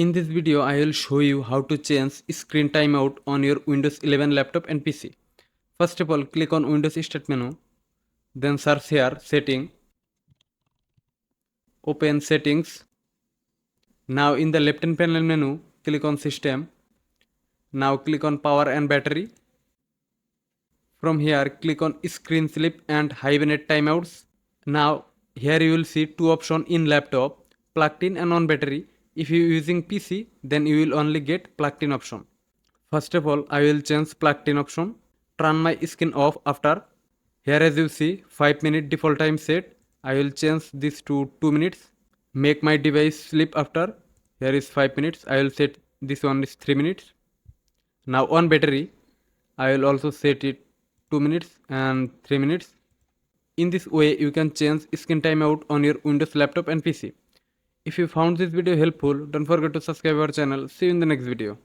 In this video, I will show you how to change screen timeout on your Windows 11 laptop and PC. First of all, click on Windows Start menu, then search here Setting, open Settings. Now in the left hand panel menu, click on System. Now click on Power and Battery. From here, click on Screen Sleep and Hibernate Timeouts. Now here you will see two options in laptop, plugged in and on battery. If you are using PC, then you will only get plugged in option. First of all, I will change plugged in option. Turn my screen off after. Here as you see, 5-minute default time set. I will change this to 2 minutes. Make my device sleep after. Here is 5 minutes. I will set this one is 3 minutes. Now on battery, I will also set it 2 minutes and 3 minutes. In this way, you can change screen timeout on your Windows laptop and PC. If you found this video helpful, don't forget to subscribe our channel. See you in the next video.